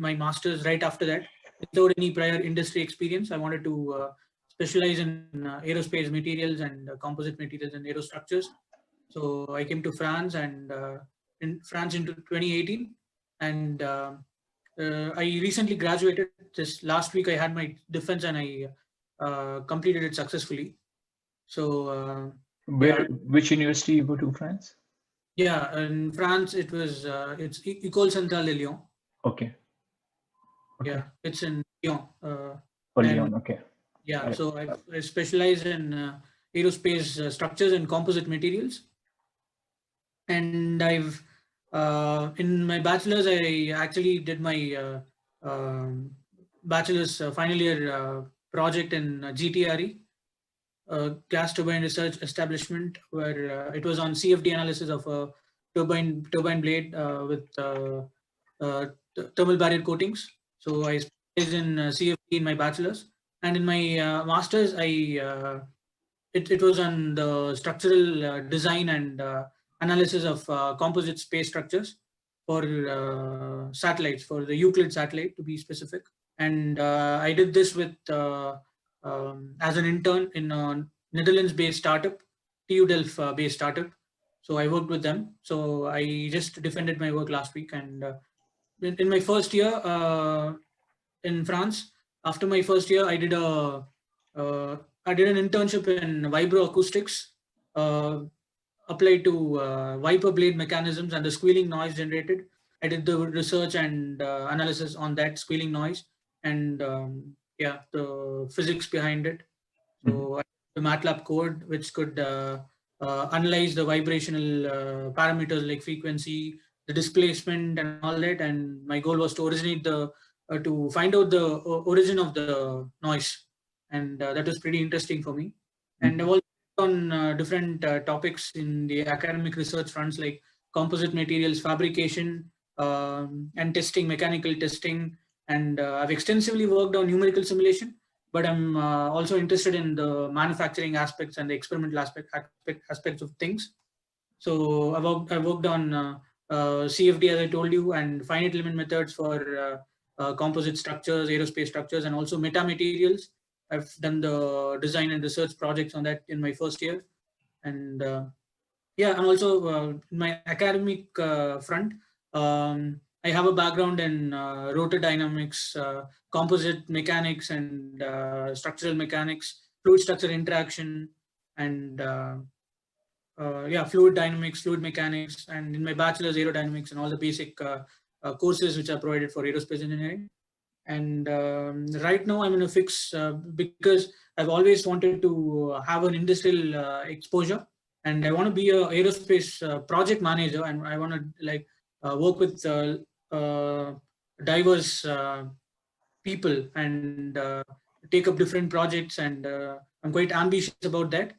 my master's right after that without any prior industry experience. I wanted to specialize in aerospace materials and composite materials and aerostructures. So I came to France and in France into 2018, and I recently graduated. This last week I had my defense and I completed it successfully. So yeah, Which university you go to, France? yeah, in France it was it's École Centrale de Lyon. Okay. Yeah, it's in Lyon. For And Lyon, okay. yeah, so I specialize in aerospace structures and composite materials. And I've in my bachelor's, I actually did my bachelor's final year project in GTRE, gas turbine research establishment, where it was on CFD analysis of a turbine blade with thermal barrier coatings. So I specialized in CFD in my bachelor's, and in my master's, it was on the structural design and analysis of composite space structures for satellites, for the Euclid satellite to be specific. And I did this with as an intern in a Netherlands-based startup, TU Delft-based startup. So I worked with them. So I just defended my work last week, and in my first year in France, after my first year, I did an internship in vibroacoustics, uh, applied to wiper blade mechanisms and the squealing noise generated. I did the research and analysis on that squealing noise and yeah, the physics behind it. So the MATLAB code, which could analyze the vibrational parameters like frequency, the displacement, and all that. And my goal was to originate to find out the origin of the noise, and that was pretty interesting for me. And I've also worked on different topics in the academic research fronts like composite materials fabrication and testing, mechanical testing, and I've extensively worked on numerical simulation. But I'm also interested in the manufacturing aspects and the experimental aspects of things. So I worked on CFD, as I told you, and finite element methods for composite structures, aerospace structures, and also metamaterials. I've done the design and research projects on that in my first year. And yeah, and also in my academic front, I have a background in rotor dynamics, composite mechanics, and structural mechanics, fluid structure interaction, and yeah, fluid dynamics, fluid mechanics, and in my bachelor's aerodynamics and all the basic courses which are provided for aerospace engineering. And right now I'm in a fix because I've always wanted to have an industrial exposure, and I want to be a aerospace project manager, and I want to like work with diverse people and take up different projects, and I'm quite ambitious about that.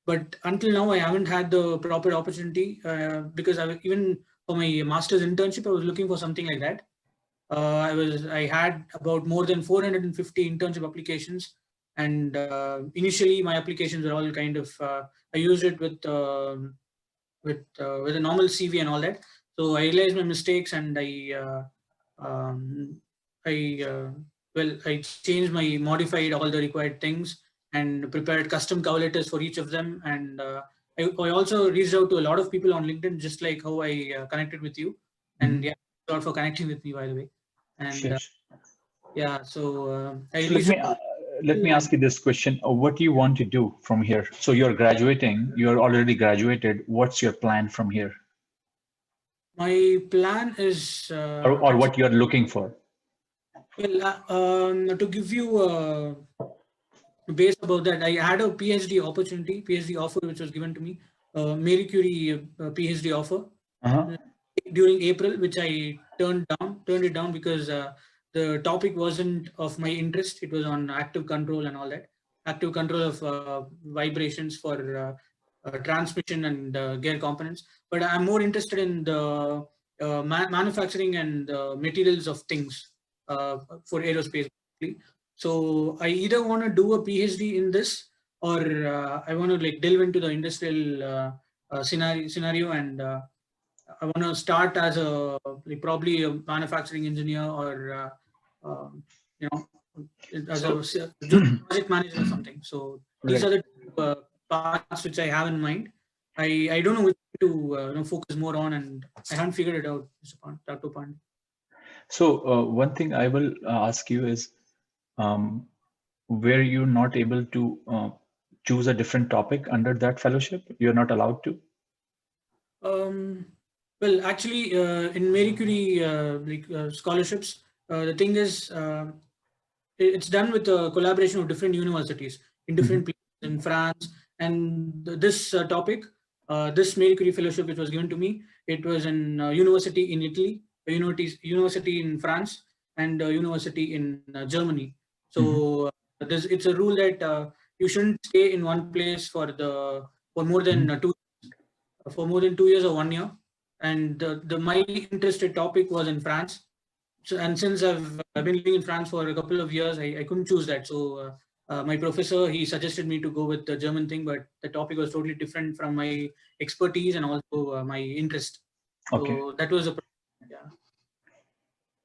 But until now, I haven't had the proper opportunity because even for my master's internship, I was looking for something like that. I had about more than 450 internship applications, and initially my applications were all kind of I used it with a normal CV and all that. So I realized my mistakes, and I well, I changed modified all the required things and prepared custom cover letters for each of them. And I also reached out to a lot of people on LinkedIn, just like how I connected with you. And yeah, thanks a lot for connecting with me, by the way. And yeah, so I reached let me ask you this question. What do you want to do from here? So you're graduating, you're already graduated. What's your plan from here? My plan is... or what you're looking for? Well, to give you a base about that, I had a PhD offer, which was given to me, Marie Curie PhD offer during April, which I turned it down because the topic wasn't of my interest. It was on active control and all that, active control of vibrations for transmission and gear components. But I'm more interested in the manufacturing and materials of things for aerospace. So I either want to do a PhD in this, or I want to like delve into the industrial scenario and I want to start as a like probably a manufacturing engineer or you know as a So junior project manager or something. So these right. are the paths which I have in mind. I don't know which to focus more on, and I haven't figured it out, Mr. Dr. Pand. So one thing I will ask you is, um, were you not able to choose a different topic under that fellowship? You're not allowed to? Um, well, actually, in Marie Curie scholarships, the thing is, it's done with a collaboration of different universities in different Mhm, places in France. And this topic, this Marie Curie fellowship, which was given to me, it was in university in Italy, a university in France, and a university in Germany. mhm, So it's a rule that you shouldn't stay in one place for more than mhm. 2 years or 1 year. And the my interested topic was in France. So, and since I've been living in France for a couple of years, I couldn't choose that. So my professor, he suggested me to go with the German thing, but the topic was totally different from my expertise and also my interest. Okay. So that was a yeah.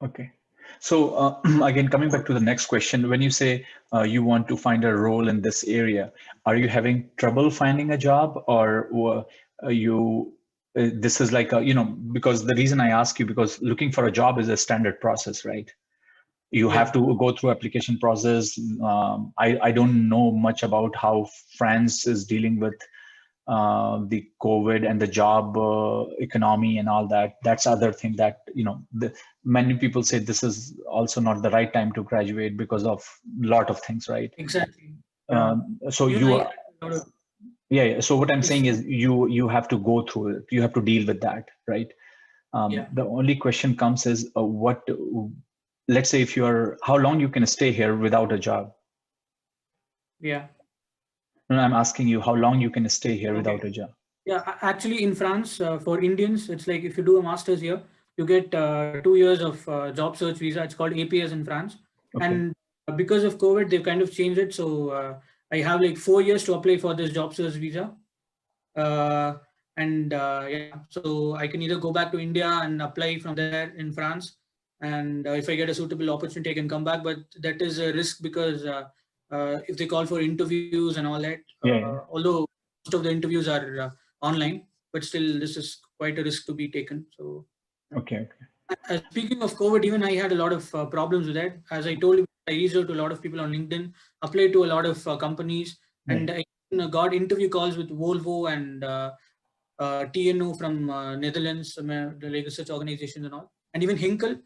Okay. So again, coming back to the next question, when you say you want to find a role in this area, are you having trouble finding a job, or you? This is like a, because the reason I ask you, because looking for a job is a standard process, right? You Yeah, have to go through application process. I don't know much about how France is dealing with the COVID and the job economy and all that. That's other thing that, many people say this is also not the right time to graduate because of a lot of things, right? exactly. Yeah. So Even I you, had a lot of yeah, yeah. So what I'm saying issues. is you have to go through it. You have to deal with that, right? Yeah, The only question comes is let's say if you're, how long you can stay here without a job? yeah. No, I'm asking you how long you can stay here Okay. without a job. Yeah, actually, in France, for Indians, it's like if you do a master's here, you get 2 years of job search visa. It's called APS in France. Okay. And because of COVID, they've kind of changed it. So I have like 4 years to apply for this job search visa. Uh, and yeah, so I can either go back to India and apply from there in France. And if I get a suitable opportunity, I can come back. But that is a risk because if they call for interviews and all that, Yeah, yeah. although most of the interviews are online, but still, this is quite a risk to be taken. So, Okay. speaking of COVID, even I had a lot of problems with that. As I told you, I reached out to a lot of people on LinkedIn, applied to a lot of companies, Yeah. and I got interview calls with Volvo and TNO from Netherlands, the research organizations and all, and even Hinkel,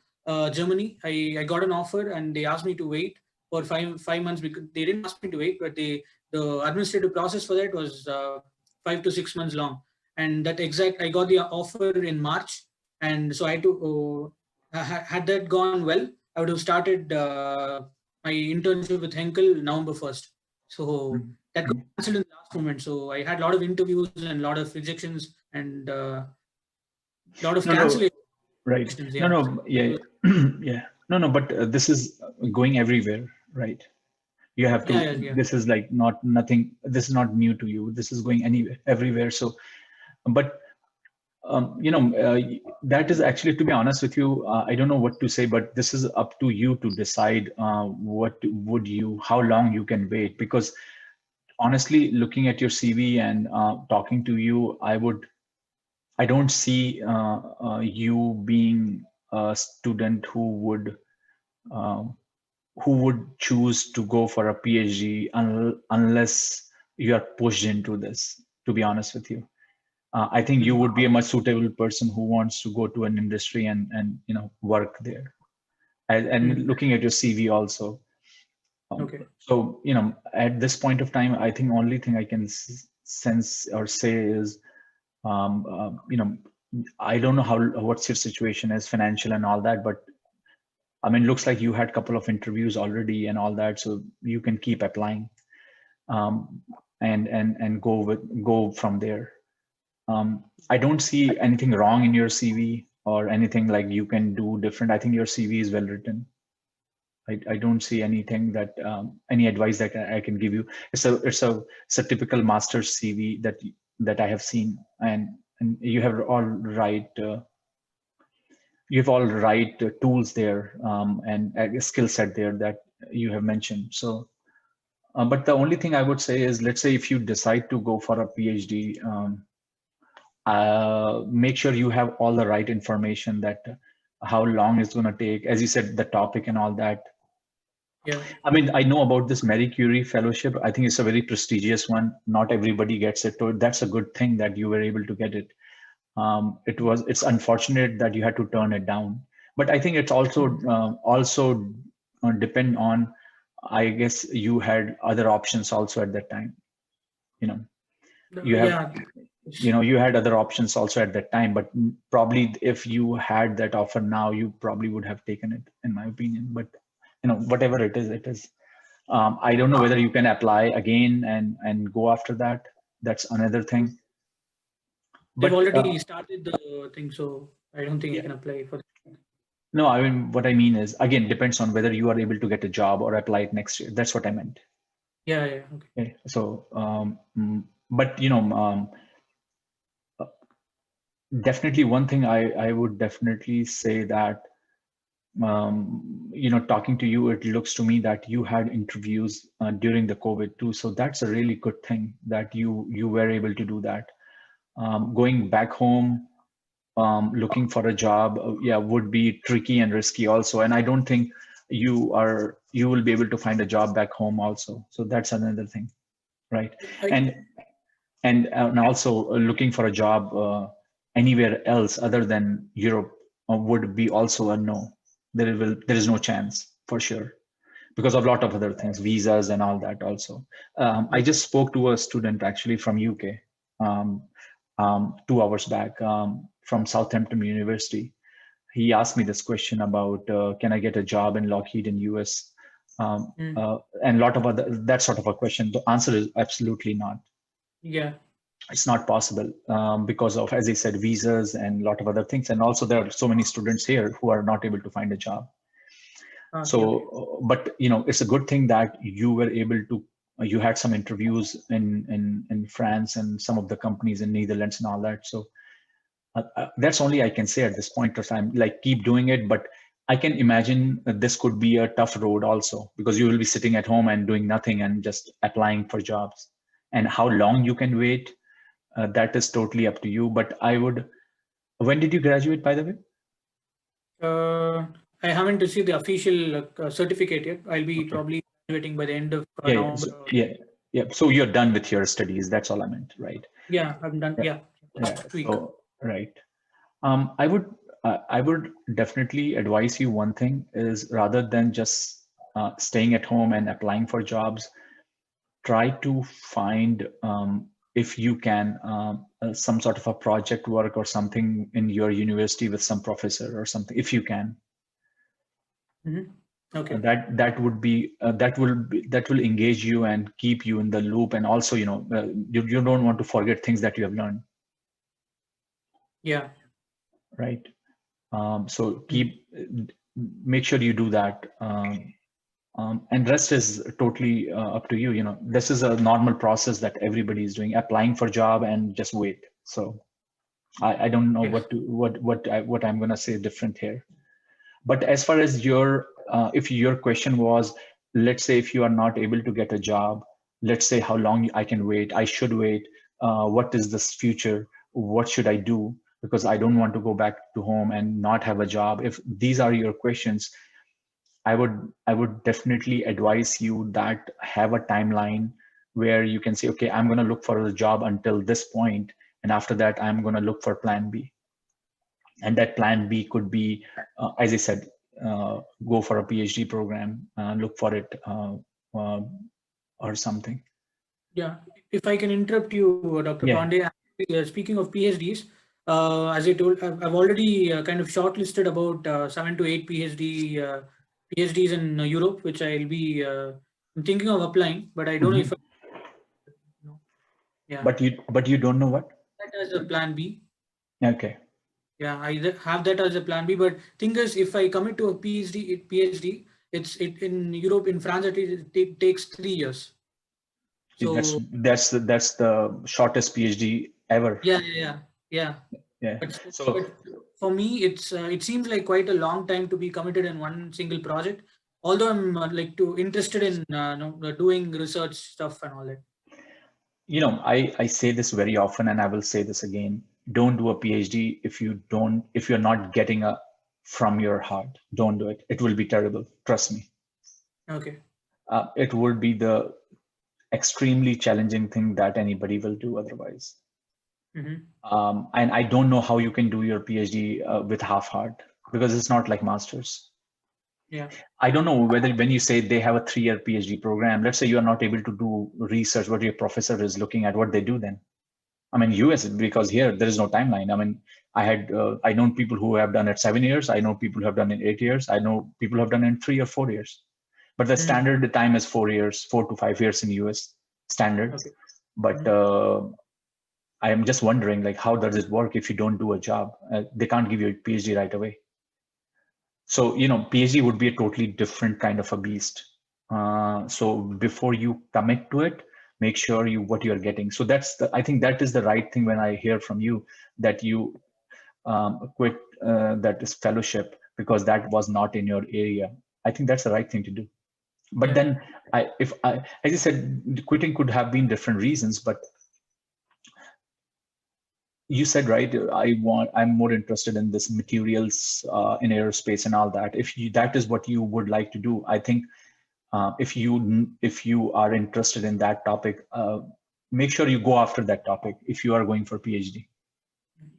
Germany. I got an offer and they asked me to wait for five months because they didn't ask me to wait, but the administrative process for that was 5 to 6 months long. And that exact I got the offer in March, and so I had to had that gone well, I would have started my internship with Henkel November 1st. So Mhm. that got Mhm. cancelled in the last moment. So I had a lot of interviews and a lot of rejections and a lot of No, no, cancellations. right. No, Yeah. no, yeah, yeah. No, no, but this is going everywhere, right? You have Yeah. to, Yeah. Yeah. this is like not nothing, this is not new to you. This is going anywhere, everywhere. So, but, that is actually, to be honest with you, I don't know what to say, but this is up to you to decide how long you can wait. Because honestly, looking at your CV and talking to you, I don't see you being a student um, who would choose to go for a PhD unless you are pushed into this. To be honest with you, I think you Mhm. would be a much suitable person who wants to go to an industry and work there. And Mhm. looking at your CV also. Okay. So at this point of time, I think only thing I can sense or say is I don't know what's your situation is financial and all that, but I mean, looks like you had a couple of interviews already and all that, so you can keep applying, um, and go from there. I don't see anything wrong in your CV or anything like you can do different. I think your CV is well written. I don't see anything that any advice that I can give you. It's a typical master's CV that I have seen, and and you have all right tools there, and a skill set there that you have mentioned. So, but the only thing I would say is, let's say if you decide to go for a PhD, make sure you have all the right information, that how long it's going to take, as you said, the topic and all that. Yeah. I mean, I know about this Marie Curie fellowship. I think it's a very prestigious one. Not everybody gets it. So that's a good thing that you were able to get it. It's unfortunate that you had to turn it down, but I think it's also depend on, I guess you had other options also at that time. You know, you have, Yeah. you had other options also at that time, but probably if you had that offer now, you probably would have taken it, in my opinion. But whatever it is, it is. I don't know whether you can apply again and go after that. That's another thing. They've But already started the thing, so I don't think I yeah, can apply for that. no, I mean, what I mean is, again, depends on whether you are able to get a job or apply it next year. That's what I meant. Yeah, yeah, okay. Okay. So, but definitely one thing I would definitely say that, talking to you, it looks to me that you had interviews during the COVID too. So that's a really good thing that you were able to do that. Going back home, looking for a job, yeah, would be tricky and risky also. And I don't think you will be able to find a job back home also. So that's another thing, right? I, And and also looking for a job anywhere else other than Europe would be also a no. There is no chance for sure, because of a lot of other things, visas and all that also. I just spoke to a student actually from UK 2 hours back, from Southampton University. He asked me this question about, can I get a job in Lockheed in US? mm, And a lot of other, that sort of a question. The answer is absolutely not. yeah, It's not possible, because of, as I said, visas and a lot of other things. And also there are so many students here who are not able to find a job. So, yeah, but it's a good thing that you were able to, you had some interviews in France and some of the companies in Netherlands and all that. So that's only I can say at this point of time. Like, keep doing it, but I can imagine that this could be a tough road also, because you will be sitting at home and doing nothing and just applying for jobs. And how long you can wait, that is totally up to you. But I would. When did you graduate, by the way? Uh, I haven't received the official certificate yet. I'll be Okay. probably graduating by the end of Yeah, yeah. November. So, yeah, yeah. So you're done with your studies. That's all I meant, right? Yeah, I'm done. Yeah, Yeah, yeah. last week. So right. I would definitely advise you one thing is, rather than just staying at home and applying for jobs, try to find, if you can, some sort of a project work or something in your university with some professor or something, if you can. Hmm. Okay. That will engage you and keep you in the loop, and also you don't want to forget things that you have learned, Yeah. right? So Mm. make sure you do that. And rest is totally up to you. This is a normal process that everybody is doing, applying for job and just wait. So I don't know Yes. what I'm going to say different here. But as far as if your question was, let's say if you are not able to get a job, let's say how long I can wait, I should wait, what is this future, what should I do? Because I don't want to go back to home and not have a job. If these are your questions, I would definitely advise you that have a timeline where you can say, okay, I'm going to look for a job until this point, and after that, I'm going to look for plan B. And that plan B could be, as I said, go for a PhD program, look for it, uh, or something. Yeah. If I can interrupt you, Dr. Yeah. Pandey, speaking of PhDs, as I told, I've already kind of shortlisted about 7 to 8 PhDs in Europe, which I'm thinking of applying, but I don't know Hmm. if no. Yeah, But you don't know what? that as a plan B. Okay. Yeah, have that as a plan B. But thing is, if I commit to a PhD, it in Europe, in France, it takes 3 years. That's So that's the shortest PhD ever. yeah, yeah, yeah. Yeah. Yeah. But So but for me, it seems like quite a long time to be committed in one single project. Although I'm like too interested in doing research stuff and all that. I say this very often, and I will say this again. Don't do a PhD if you're not getting a from your heart. Don't do it. It will be terrible. Trust me. Okay. It would be the extremely challenging thing that anybody will do otherwise. Mm-hmm. And I don't know how you can do your PhD with half heart because it's not like masters. Yeah. I don't know whether when you say they have a 3-year PhD program, let's say you are not able to do research, what your professor is looking at, what they do then. I mean, US, because here there is no timeline. I mean, I know people who have done it 7 years. I know people who have done it 8 years. I know people who have done it in 3 or 4 years. But the Mm. standard time is 4 years, 4 to 5 years in US standard. Okay. But Mm. I am just wondering, like, how does it work if you don't do a job? They can't give you a PhD right away. So, PhD would be a totally different kind of a beast. So before you commit to it, make sure what you're getting. So I think that is the right thing when I hear from you that you quit that is fellowship because that was not in your area. I think that's the right thing to do. But Yeah. then as I said, quitting could have been different reasons, but you said, right, I'm more interested in this materials in aerospace and all that. If that is what you would like to do, I think if you are interested in that topic, make sure you go after that topic if you are going for PhD.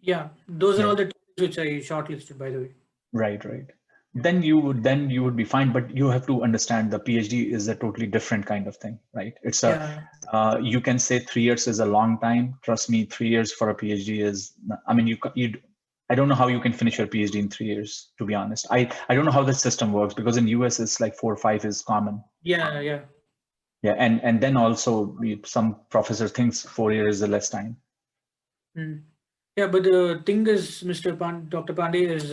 Yeah. Those are Yeah. all the topics which I shortlisted, by the way. Right. Yeah. Then you would be fine, but you have to understand the PhD is a totally different kind of thing, right? Yeah. You can say 3 years is a long time. Trust me, 3 years for a PhD is, I mean, I don't know how you can finish your PhD in 3 years, to be honest. I don't know how the system works because in US it's like 4 or 5 is common. Yeah. Yeah. Yeah, and then also some professor thinks 4 years is the less time. Mm. Yeah, but the thing is, Dr. Pandey, is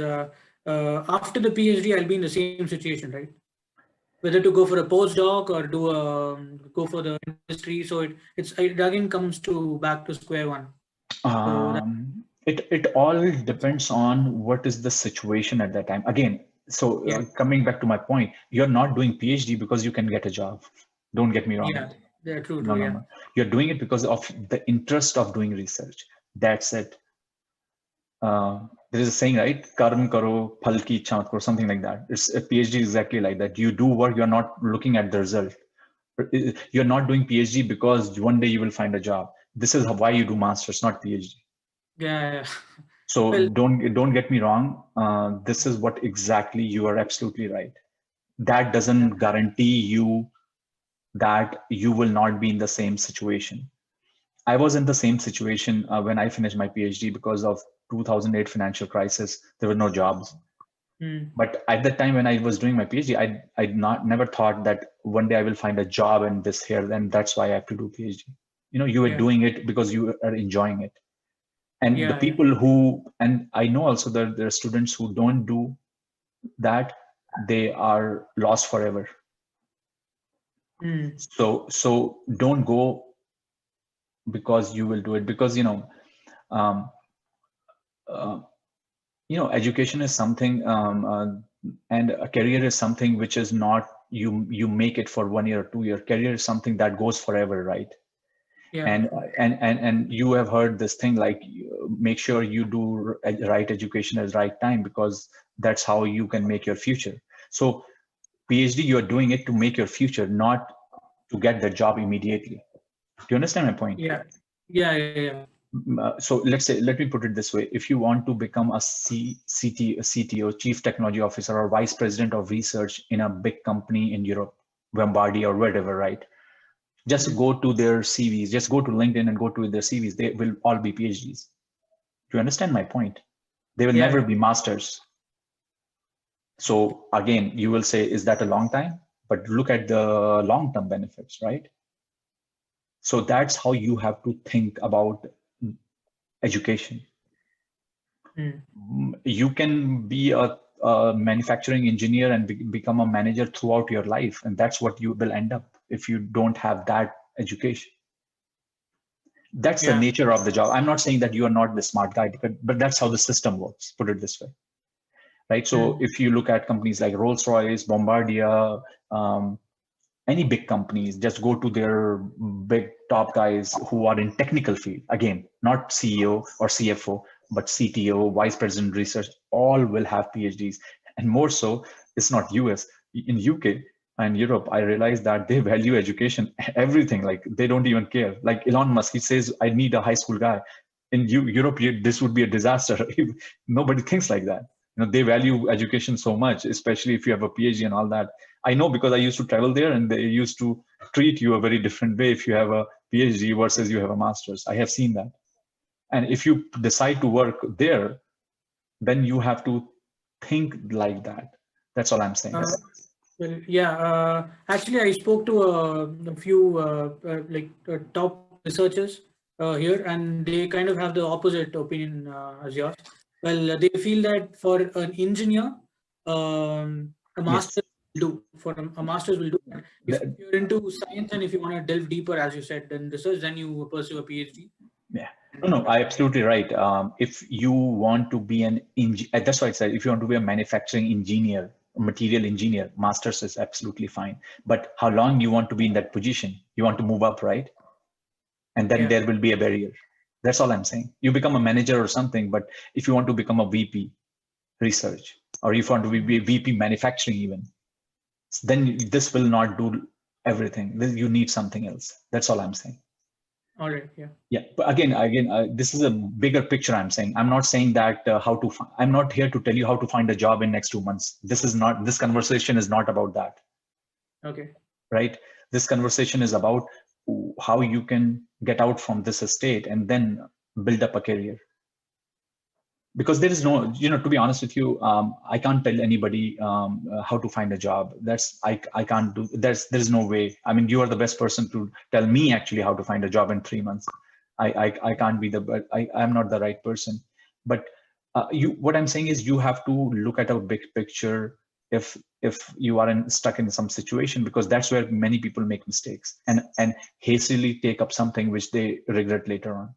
after the PhD, I'll be in the same situation, right? Whether to go for a postdoc or go for the industry. So it again comes to back to square one. So that, It all depends on what is the situation at that time. Again, so yeah, coming back to my point, you're not doing PhD because you can get a job. Don't get me wrong. yeah, yeah, true, No, true, no, yeah, no. You're doing it because of the interest of doing research. That's it. There is a saying, right? Karm karo, phal ki ichha mat karo, something like that. It's a PhD exactly like that. You do work, you're not looking at the result. You're not doing PhD because one day you will find a job. This is why you do masters, not PhD. yeah, yeah. So Well, don't get me wrong. This is what exactly you are absolutely right. That yeah, doesn't guarantee you that you will not be in the same situation. I was in the same situation when I finished my PhD because of 2008 financial crisis. There were no jobs. mm, But at the time when I was doing my PhD, I never thought that one day I will find a job in this here, and that's why I have to do PhD. You were yeah, doing it because you are enjoying it. And the yeah, yeah, people and I know also that there are students who don't do that, they are lost forever. mm, So don't go because you will do it because um, uh, education is something and a career is something which is not you make it for 1 year or 2 year. Career is something that goes forever, right? yeah, And you have heard this thing like make sure you do right education at the right time because that's how you can make your future. So PhD, you're doing it to make your future, not to get the job immediately. Do you understand my point? yeah, yeah, yeah, yeah. So let me put it this way. If you want to become a CTO, Chief Technology Officer, or Vice President of Research in a big company in Europe, Bombardier or whatever, right? Just Mm, go to their CVs, just go to LinkedIn and go to their CVs. They will all be PhDs. Do you understand my point? They will yeah, never yeah. be masters. So again, you will say, is that a long time? But look at the long-term benefits, right? So that's how you have to think about education. Mm, You can be a manufacturing engineer and become a manager throughout your life, and that's what you will end up if you don't have that education. That's the Yeah. nature of the job. I'm not saying that you are not the smart guy, but that's how the system works, put it this way, right? So Mm. if you look at companies like Rolls-Royce, Bombardier, um, any big companies, just go to their big top guys who are in technical field, again, not CEO or CFO, but CTO, vice president research, all will have PhDs. And more so, it's not US. In UK and Europe, I realized that they value education, everything. Like they don't even care. Like Elon Musk, he says, I need a high school guy. In Europe, this would be a disaster. Nobody thinks like that. They value education so much, especially if you have a PhD and all that. I know because I used to travel there, and they used to treat you a very different way if you have a PhD versus you have a master's. I have seen that. And if you decide to work there, then you have to think like that. That's all I'm saying. Uh, well, yeah. Actually, I spoke to a few top researchers here, and they kind of have the opposite opinion as yours. Well, they feel that for an engineer, a Yes. master will do. For a master's will do. But if The- you're into science and if you want to delve deeper, as you said, in research, then you pursue a PhD. yeah. No, I absolutely right. If you want to be an engineer, that's why I said if you want to be a manufacturing engineer, a material engineer, master's is absolutely fine. But how long you want to be in that position? You want to move up, right? And then Yeah. there will be a barrier. That's all I'm saying. You become a manager or something, but if you want to become a VP research, or if you want to be VP manufacturing even, then this will not do everything. You need something else. That's all I'm saying. All right. Yeah. Yeah, but again, this is a bigger picture. I'm saying I'm not saying that I'm not here to tell you how to find a job in next 2 months. This conversation is not about that, Okay. right? This conversation is about how you can get out from this state and then build up a career. Because there is no, to be honest with you, I can't tell anybody how to find a job. I can't do. There's no way. I mean, you are the best person to tell me actually how to find a job in 3 months. I can't be but I'm not the right person. But what I'm saying is you have to look at a big picture if you are stuck in some situation, because that's where many people make mistakes and hastily take up something which they regret later on.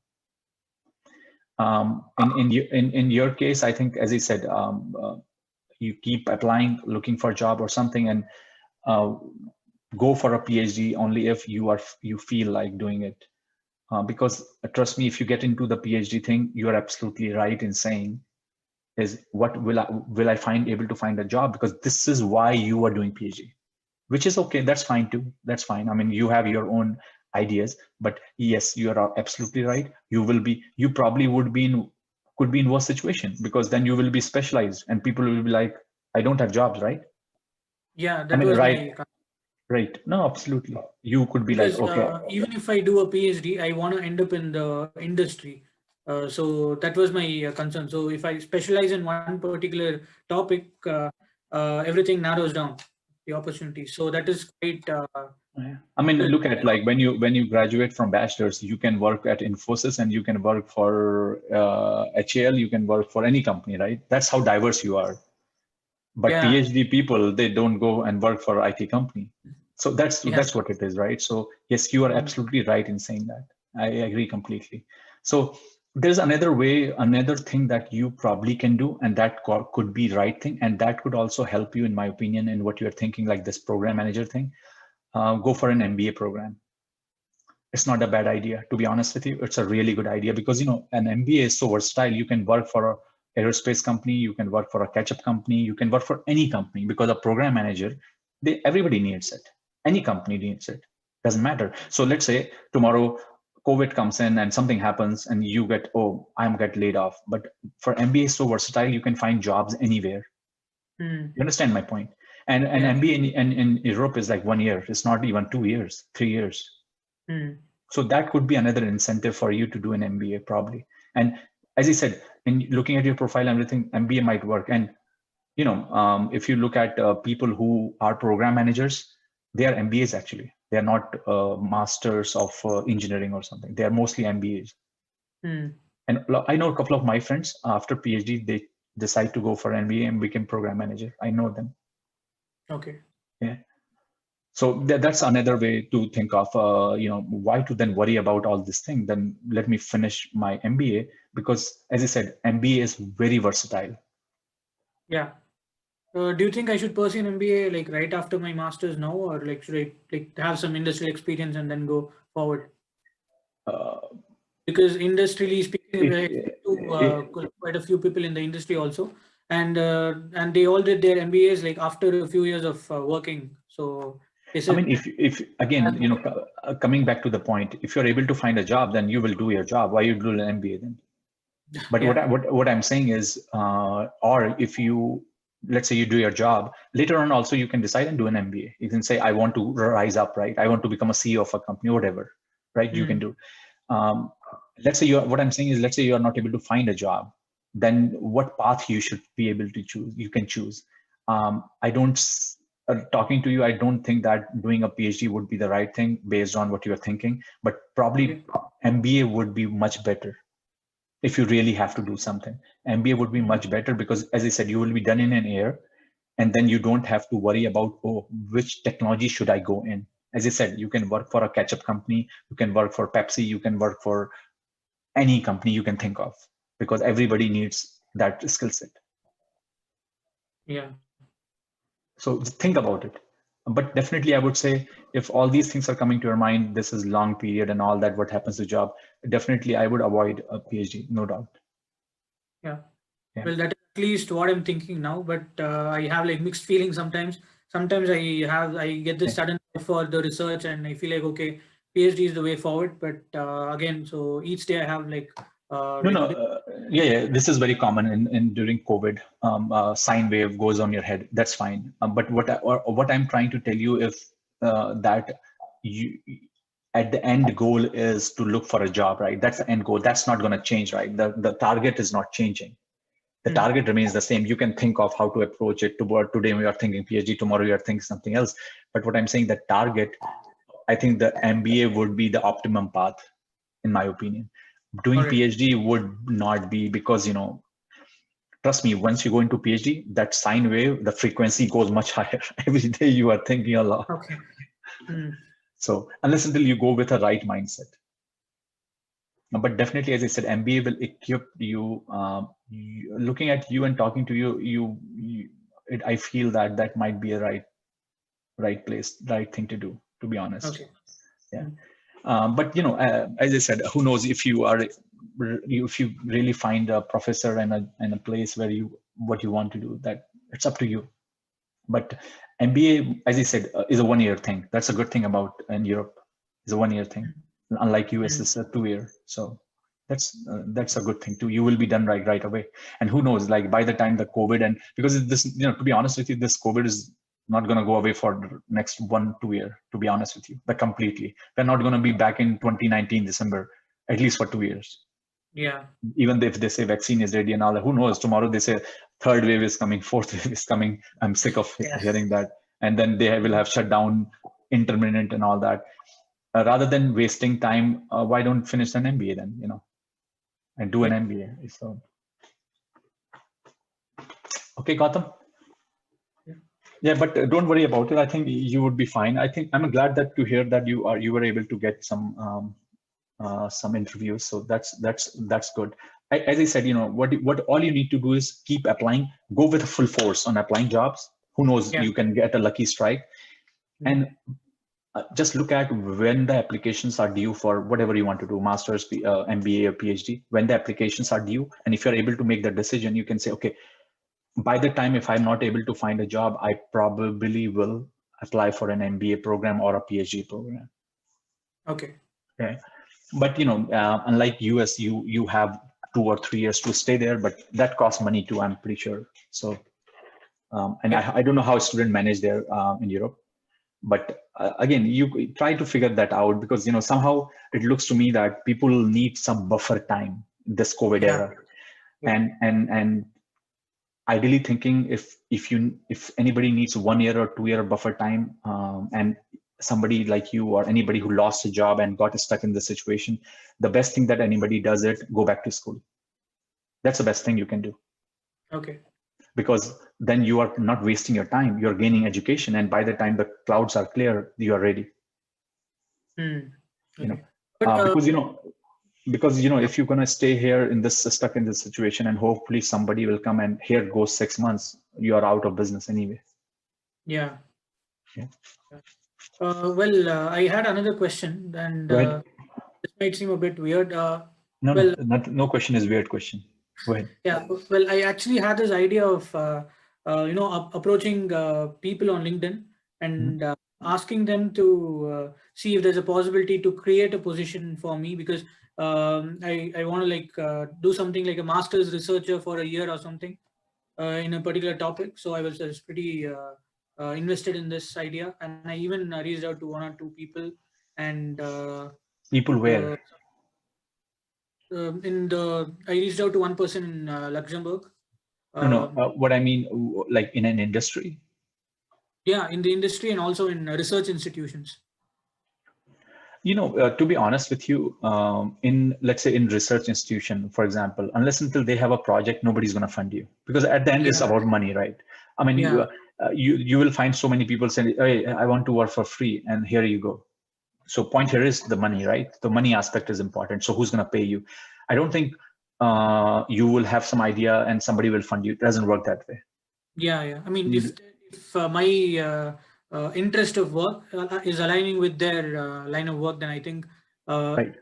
In your case, I think, as I said, you keep applying, looking for a job or something, and uh, go for a PhD only if you feel like doing it. Because trust me, if you get into the PhD thing, you are absolutely right in saying is what will I find able to find a job, because this is why you are doing PhD, which is okay. That's fine too. That's fine. I mean, you have your own ideas, but yes, you are absolutely right. You probably could be in worse situation, because then you will be specialized and people will be like, I don't have jobs, right? Yeah, I that mean, was right, my right. No, absolutely. You could be like, because okay, even if I do a PhD, I want to end up in the industry. So that was my concern. So if I specialize in one particular topic, everything narrows down the opportunity. So that is quite yeah. I mean, good. look at like when you graduate from bachelor's, you can work at Infosys and you can work for HAL, you can work for any company, right? That's how diverse you are. But Yeah, PhD people, they don't go and work for IT company. So yeah. that's what it is, right? So yes, you are Mm. absolutely right in saying that. I agree completely. So there's another way, another thing that you probably can do, and that could be right thing, and that could also help you, in my opinion, in what you're thinking, like this program manager thing. Go for an MBA program. It's not a bad idea, to be honest with you. It's a really good idea because an MBA is so versatile. You can work for a aerospace company, you can work for a ketchup company, you can work for any company, because a program manager, everybody needs it. Any company needs it. Doesn't matter. So let's say tomorrow COVID comes in and something happens and you I'm get laid off. But for MBA is so versatile, you can find jobs anywhere. Mm. You understand my point? And an Yeah. MBA in Europe is like 1 year. It's not even 2 years, 3 years. Mm. So that could be another incentive for you to do an MBA probably. And as I said, in looking at your profile, everything, MBA might work. And if you look at people who are program managers, they are MBAs actually. They are not masters of engineering or something. They are mostly MBAs. Mm. And I know a couple of my friends after PhD, they decide to go for MBA and become program manager. I know them. Okay. Yeah. So that's another way to think of, why to then worry about all this thing? Then let me finish my MBA, because as I said, MBA is very versatile. Yeah. Do you think I should pursue an MBA like right after my master's now, or like should I like have some industrial experience and then go forward? Uh, Because industrially speaking, if, I speak to if quite a few people in the industry also, and they all did their MBAs like after a few years of working. So they I said, mean, if again, coming back to the point, if you're able to find a job, then you will do your job. Why you do an MBA then? But yeah, what I'm saying is, or if you, let's say you do your job later on, also you can decide and do an MBA. You can say, I want to rise up, right? I want to become a CEO of a company, whatever, right? You can mm, do. Um, let's say you. What I'm saying is, let's say you are not able to find a job, then what path you should be able to choose? You can choose. I don't. Talking to you, I don't think that doing a PhD would be the right thing based on what you're thinking. But probably okay, MBA would be much better if you really have to do something. MBA would be mm, much better because, as I said, you will be done in an year, and then you don't have to worry about, oh, which technology should I go in. As I said, you can work for a ketchup company, you can work for Pepsi, you can work for any company you can think of, because everybody needs that skill set. yeah, So just think about it. But definitely, I would say, if all these things are coming to your mind, this is long period and all that, what happens to job, definitely I would avoid a PhD, no doubt. yeah. Yeah. Well, that is at least what I'm thinking now, but I have like mixed feelings sometimes. Sometimes I get this Yeah. sudden drive for the research, and I feel like okay, PhD is the way forward. But again, so each day I have No, like no, a bit. yeah, this is very common in during COVID. Sine wave goes on your head. That's fine. But what I'm trying to tell you, if that you at the end goal is to look for a job, right? That's the end goal. That's not going to change, right? The target is not changing. The Mm, target remains the same. You can think of how to approach it. Today we are thinking PhD, tomorrow you are thinking something else. But what I'm saying, the target, I think the MBA would be the optimum path, in my opinion. all Doing right. PhD would not be, because trust me, once you go into PhD, that sine wave, the frequency goes much higher. Every day you are thinking a lot. Okay. Mm, So unless until you go with a right mindset. But definitely, as I said, MBA will equip you. Looking at you and talking to you, I feel that that might be a right place, right thing to do. To be honest, okay. yeah. Mm, But as I said, who knows if if you really find a professor and a place where you what you want to do, that it's up to you. But MBA, as I said, is a 1 year thing. That's a good thing about in Europe. It's a 1 year thing. Unlike US, mm, it's a 2 year. So that's a good thing too. You will be done right away. And who knows, like by the time the COVID, and because this, to be honest with you, this COVID is not going to go away for the next 1 2 year. To be honest with you, but completely, we're not going to be back in 2019 December, at least for 2 years. yeah. Even if they say vaccine is ready and all that, who knows? Tomorrow they say third wave is coming, fourth wave is coming. I'm sick of Yeah. hearing that. And then they will Mm, have shut down intermittent and all that. Rather than wasting time, why don't finish an MBA then, and do yeah. an MBA? So, okay, Gautam. Yeah. Yeah, but don't worry about it. I think you would be fine. I think I'm glad that to hear that you were able to get some interviews. So that's good. As I said, what all you need to do is keep applying. Go with full force on applying jobs. Who knows? Yeah. You can get a lucky strike. Mm, And just look at when the applications are due for whatever you want to do, masters, MBA or PhD. When the applications are due, and if you're able to make the decision, you can say, okay, by the time if I'm not able to find a job, I probably will apply for an MBA program or a PhD program. okay. Okay. But unlike US, you have 2 or 3 years to stay there, but that costs money too, I'm pretty sure. So and Yeah. I don't know how students manage there in Europe, but again, you try to figure that out, because somehow it looks to me that people need some buffer time this COVID Yeah. era, Yeah. and ideally thinking, if anybody needs 1 year or 2 year buffer time, and somebody like you or anybody who lost a job and got stuck in the situation, the best thing that anybody does it, go back to school. That's the best thing you can do, Okay. because then you are not wasting your time. You're gaining education, and by the time the clouds are clear, you are ready. Mm. You know, Okay. But because if you're gonna stay here in this stuck in this situation, and hopefully somebody will come, and here goes 6 months, you are out of business anyway. yeah. Yeah. Yeah. Well, I had another question, and Go ahead. this might seem a bit weird. No, Well, no question is weird question. Go ahead. yeah. Well, I actually had this idea of approaching people on LinkedIn Mhm. and asking them to see if there's a possibility to create a position for me, because I want to like do something like a master's researcher for a year or something in a particular topic. So I was pretty invested in this idea, and I even reached out to one or two people, and People uh, where? in the I reached out to one person in Luxembourg. No. Um, What I mean, like in an industry. yeah, in the industry and also in research institutions. To be honest with you, in let's say in research institution, for example, unless until they have a project, nobody's going to fund you, because at the end it's Yeah, about money, right? I mean, yeah, you will find so many people saying, "Hey, I want to work for free," and here you go. So point here is the money, right? The money aspect is important. So who's going to pay you? I don't think you will have some idea and somebody will fund you. It doesn't work that way. yeah. I mean, You, if my interest of work is aligning with their line of work, then I think uh, right.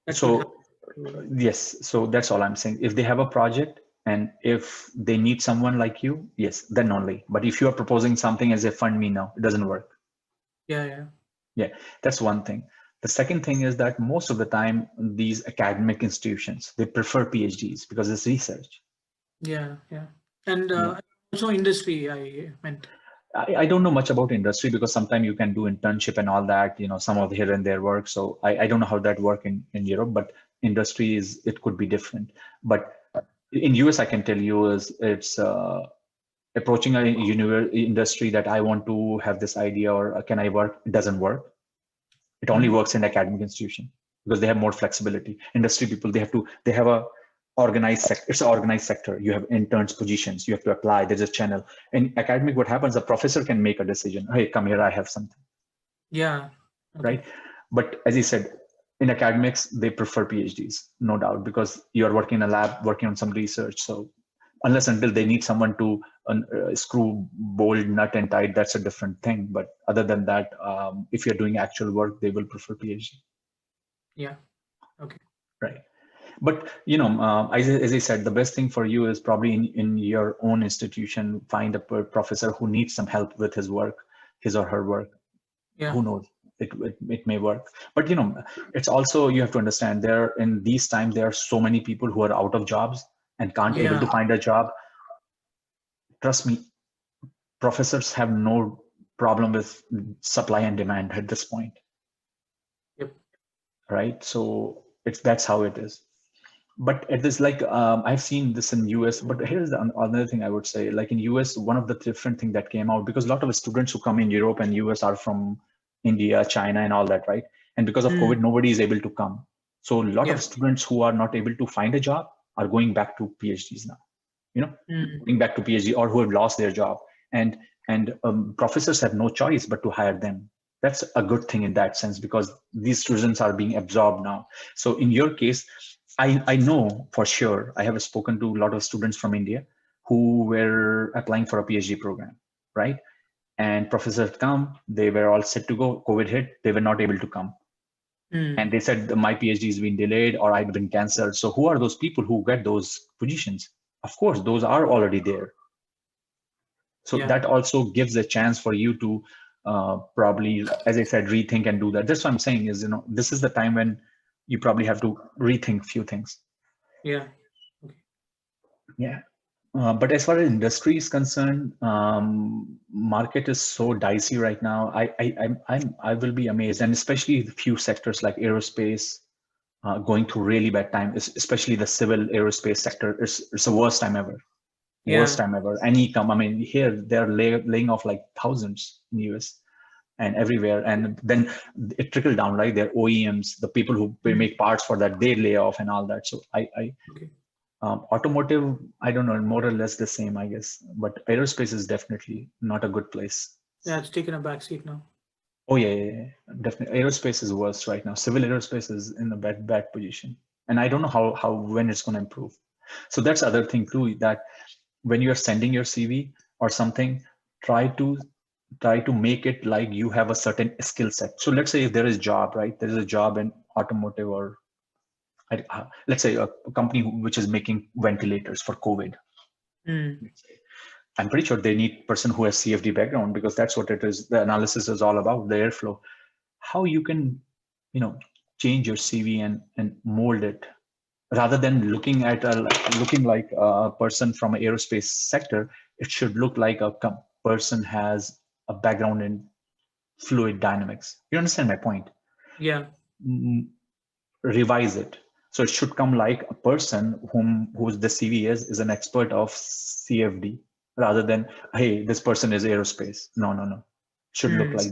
that could happen. So yes, so that's all I'm saying. If they have a project and if they need someone like you, yes, then only. But if you are proposing something as a fund me now, it doesn't work. Yeah. Yeah, that's one thing. The second thing is that most of the time, these academic institutions, they prefer PhDs because it's research. Yeah. And You know, also industry, I meant. I don't know much about industry because sometimes you can do internship and all that, some of the here and there work. So I don't know how that work in Europe, but industry it could be different. But in US, I can tell you is it's approaching a industry that I want to have this idea or can I work? It doesn't work. It only Mhm. works in academic institution because they have more flexibility. Industry people, they have a organized sector. It's an organized sector. You have interns positions. You have to apply. There's a channel. In academic, what happens? The professor can make a decision. Hey, come here. I have something, Yeah. Okay. right? But as he said, in academics, they prefer PhDs, no doubt, because you're working in a lab, working on some research. So unless until they need someone to screw bolt nut and tight, that's a different thing. But other than that, if you're doing actual work, they will prefer PhD. Yeah. Okay. Right. But as I said, the best thing for you is probably in your own institution, find a professor who needs some help with his work, his or her work. Yeah. Who knows? It may work. But it's also, you have to understand, there in these times there are so many people who are out of jobs and can't able Yeah. to find a job. Trust me, professors have no problem with supply and demand at this point, Yep. right? So that's how it is. But it is like I've seen this in US. But here's another thing I would say. Like in US, one of the different thing that came out, because a lot of students who come in Europe and US are from India, China, and all that, right? And because of Mm. COVID, nobody is able to come. So a lot of Yeah. students who are not able to find a job are going back to PhDs now. Mm. Going back to PhD, or who have lost their job, and professors have no choice but to hire them. That's a good thing in that sense, because these students are being absorbed now. So in your case, I know for sure, I have spoken to a lot of students from India who were applying for a PhD program, right? And professors come, they were all set to go. COVID hit, they were not able to come, Mm. and they said my PhD has been delayed or I've been cancelled. So who are those people who get those positions? Of course, those are already there. So Yeah. that also gives a chance for you to probably, as I said, rethink and do that. That's what I'm saying is, this is the time when you probably have to rethink few things. Yeah. Okay. Yeah. But as far as industry is concerned, market is so dicey right now. I will be amazed, and especially the few sectors like aerospace going through really bad time, especially the civil aerospace sector. It's the worst time ever. Worst Yeah. time ever. Any come, I mean, here they're laying off like thousands in US and everywhere, and then it trickled down, right? Their OEMs, the people who Mm. make parts for that, they lay off and all that. So I Okay. Automotive, I don't know, more or less the same, I guess. But aerospace is definitely not a good place. Yeah, it's taken a back seat now. Oh yeah, definitely. Aerospace is worse right now. Civil aerospace is in a bad position, and I don't know how when it's going to improve. So that's the other thing too, that when you're sending your CV or something, try to make it like you have a certain skill set. So let's say if there is job, right? There is a job in automotive, or let's say a company which is making ventilators for COVID. Mm. I'm pretty sure they need person who has CFD background, because that's what it is. The analysis is all about, the airflow. How you can, change your CV and mold it, rather than looking like a person from an aerospace sector. It should look like a person has a background in fluid dynamics. You understand my point? Yeah. Mm, Revise it. So it should come like a person whose the CV is an expert of CFD, rather than, hey, this person is aerospace. No. Should look Mm. like